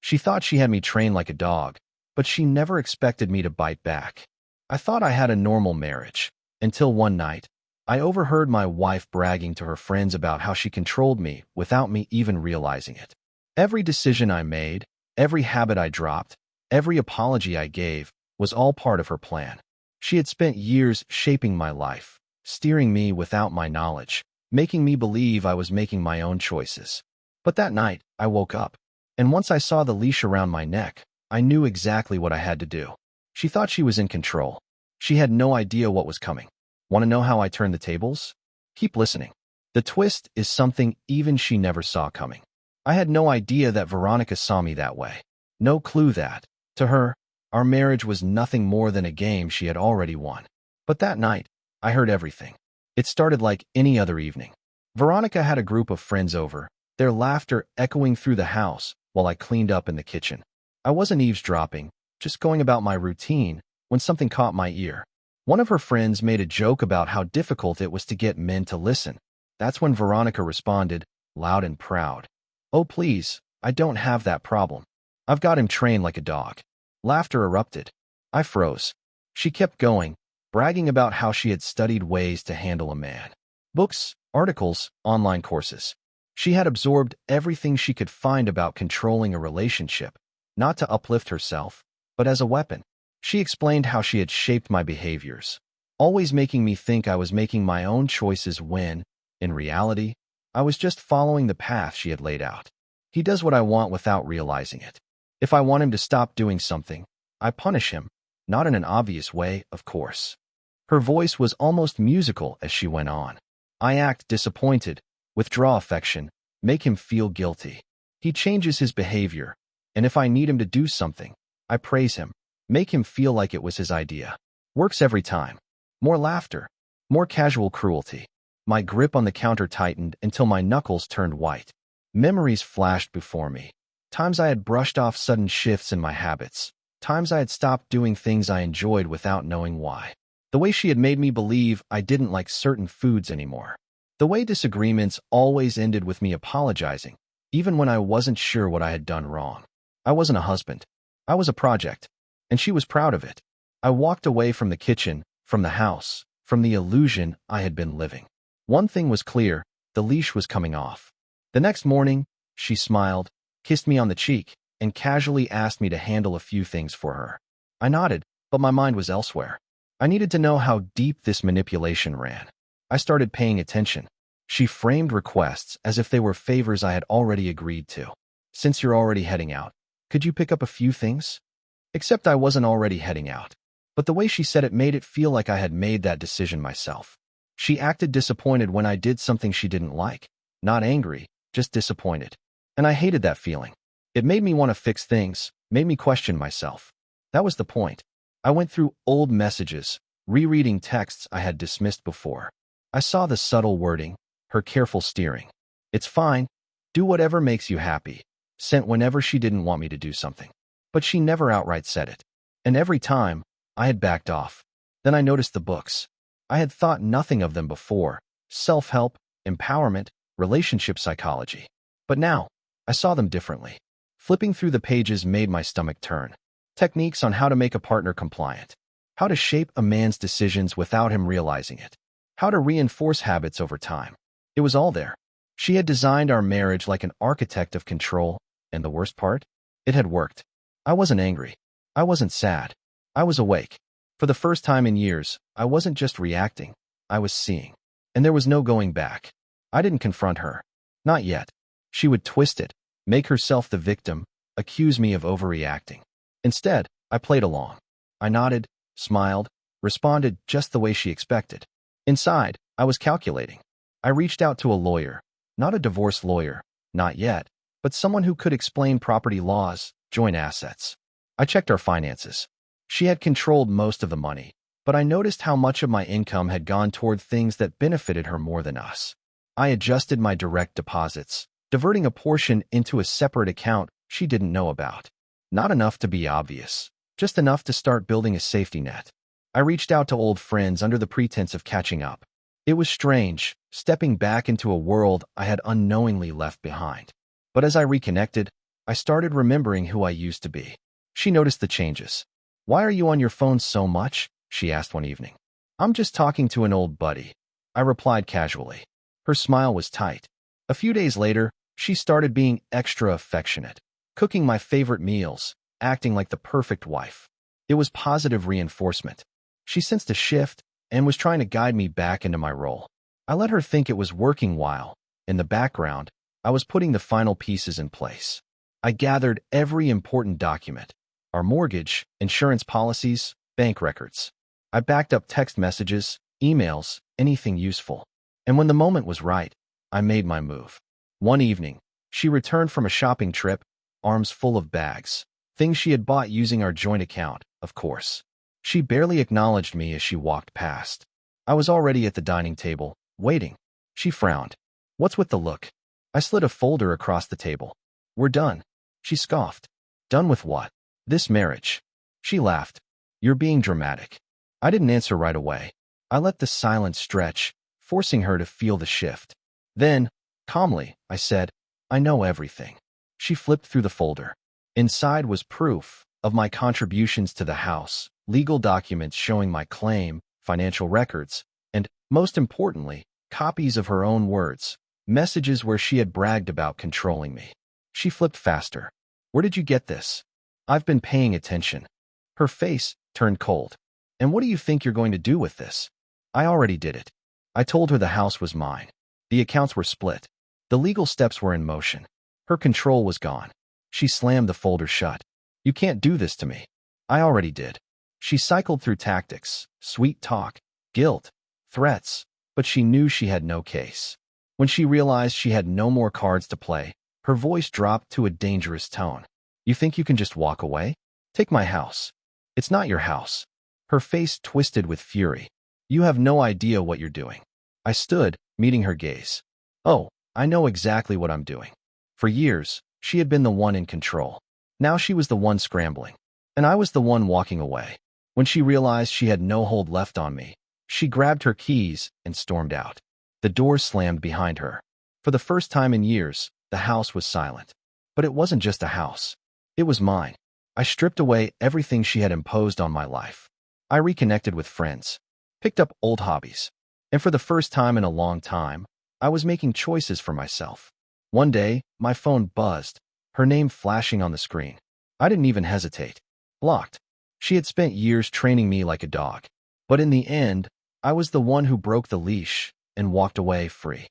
She thought she had me trained like a dog, but she never expected me to bite back. I thought I had a normal marriage, until one night, I overheard my wife bragging to her friends about how she controlled me without me even realizing it. Every decision I made, every habit I dropped, every apology I gave was all part of her plan. She had spent years shaping my life, steering me without my knowledge, making me believe I was making my own choices. But that night, I woke up, and once I saw the leash around my neck, I knew exactly what I had to do. She thought she was in control. She had no idea what was coming. Want to know how I turned the tables? Keep listening. The twist is something even she never saw coming. I had no idea that Veronica saw me that way. No clue that, to her, our marriage was nothing more than a game she had already won. But that night, I heard everything. It started like any other evening. Veronica had a group of friends over, their laughter echoing through the house while I cleaned up in the kitchen. I wasn't eavesdropping, just going about my routine, when something caught my ear. One of her friends made a joke about how difficult it was to get men to listen. That's when Veronica responded, loud and proud. "Oh please, I don't have that problem. I've got him trained like a dog." Laughter erupted. I froze. She kept going, bragging about how she had studied ways to handle a man. Books, articles, online courses. She had absorbed everything she could find about controlling a relationship, not to uplift herself, but as a weapon. She explained how she had shaped my behaviors, always making me think I was making my own choices when, in reality, I was just following the path she had laid out. He does what I want without realizing it. If I want him to stop doing something, I punish him, not in an obvious way, of course. Her voice was almost musical as she went on. I act disappointed, withdraw affection, make him feel guilty. He changes his behavior, and if I need him to do something, I praise him, make him feel like it was his idea. Works every time. More laughter, more casual cruelty. My grip on the counter tightened until my knuckles turned white. Memories flashed before me. Times I had brushed off sudden shifts in my habits. Times I had stopped doing things I enjoyed without knowing why. The way she had made me believe I didn't like certain foods anymore. The way disagreements always ended with me apologizing, even when I wasn't sure what I had done wrong. I wasn't a husband. I was a project, and she was proud of it. I walked away from the kitchen, from the house, from the illusion I had been living. One thing was clear, the leash was coming off. The next morning, she smiled, kissed me on the cheek, and casually asked me to handle a few things for her. I nodded, but my mind was elsewhere. I needed to know how deep this manipulation ran. I started paying attention. She framed requests as if they were favors I had already agreed to. "Since you're already heading out, could you pick up a few things?" Except I wasn't already heading out. But the way she said it made it feel like I had made that decision myself. She acted disappointed when I did something she didn't like. Not angry, just disappointed. And I hated that feeling. It made me want to fix things, made me question myself. That was the point. I went through old messages, rereading texts I had dismissed before. I saw the subtle wording, her careful steering. "It's fine. Do whatever makes you happy." Sent whenever she didn't want me to do something. But she never outright said it. And every time, I had backed off. Then I noticed the books. I had thought nothing of them before. Self-help, empowerment, relationship psychology. But now, I saw them differently. Flipping through the pages made my stomach turn. Techniques on how to make a partner compliant. How to shape a man's decisions without him realizing it. How to reinforce habits over time. It was all there. She had designed our marriage like an architect of control, and the worst part? It had worked. I wasn't angry. I wasn't sad. I was awake. For the first time in years, I wasn't just reacting. I was seeing. And there was no going back. I didn't confront her. Not yet. She would twist it, make herself the victim, accuse me of overreacting. Instead, I played along. I nodded, smiled, responded just the way she expected. Inside, I was calculating. I reached out to a lawyer, not a divorce lawyer, not yet, but someone who could explain property laws, joint assets. I checked our finances. She had controlled most of the money, but I noticed how much of my income had gone toward things that benefited her more than us. I adjusted my direct deposits, diverting a portion into a separate account she didn't know about. Not enough to be obvious, just enough to start building a safety net. I reached out to old friends under the pretense of catching up. It was strange, stepping back into a world I had unknowingly left behind. But as I reconnected, I started remembering who I used to be. She noticed the changes. "Why are you on your phone so much?" she asked one evening. "I'm just talking to an old buddy," I replied casually. Her smile was tight. A few days later, she started being extra affectionate, cooking my favorite meals, acting like the perfect wife. It was positive reinforcement. She sensed a shift and was trying to guide me back into my role. I let her think it was working while, in the background, I was putting the final pieces in place. I gathered every important document: our mortgage, insurance policies, bank records. I backed up text messages, emails, anything useful. And when the moment was right, I made my move. One evening, she returned from a shopping trip, arms full of bags, things she had bought using our joint account, of course. She barely acknowledged me as she walked past. I was already at the dining table, waiting. She frowned. "What's with the look?" I slid a folder across the table. "We're done." She scoffed. "Done with what?" "This marriage." She laughed. "You're being dramatic." I didn't answer right away. I let the silence stretch, forcing her to feel the shift. Then, calmly, I said, "I know everything." She flipped through the folder. Inside was proof of my contributions to the house, legal documents showing my claim, financial records, and, most importantly, copies of her own words, messages where she had bragged about controlling me. She flipped faster. "Where did you get this?" "I've been paying attention." Her face turned cold. "And what do you think you're going to do with this?" "I already did it." I told her the house was mine. The accounts were split. The legal steps were in motion. Her control was gone. She slammed the folder shut. "You can't do this to me." "I already did." She cycled through tactics, sweet talk, guilt, threats, but she knew she had no case. When she realized she had no more cards to play, her voice dropped to a dangerous tone. "You think you can just walk away? Take my house." "It's not your house." Her face twisted with fury. "You have no idea what you're doing." I stood, meeting her gaze. "Oh, I know exactly what I'm doing." For years, she had been the one in control. Now she was the one scrambling. And I was the one walking away. When she realized she had no hold left on me, she grabbed her keys and stormed out. The door slammed behind her. For the first time in years, the house was silent. But it wasn't just a house. It was mine. I stripped away everything she had imposed on my life. I reconnected with friends, picked up old hobbies, and for the first time in a long time, I was making choices for myself. One day, my phone buzzed, her name flashing on the screen. I didn't even hesitate. Blocked. She had spent years training me like a dog. But in the end, I was the one who broke the leash and walked away free.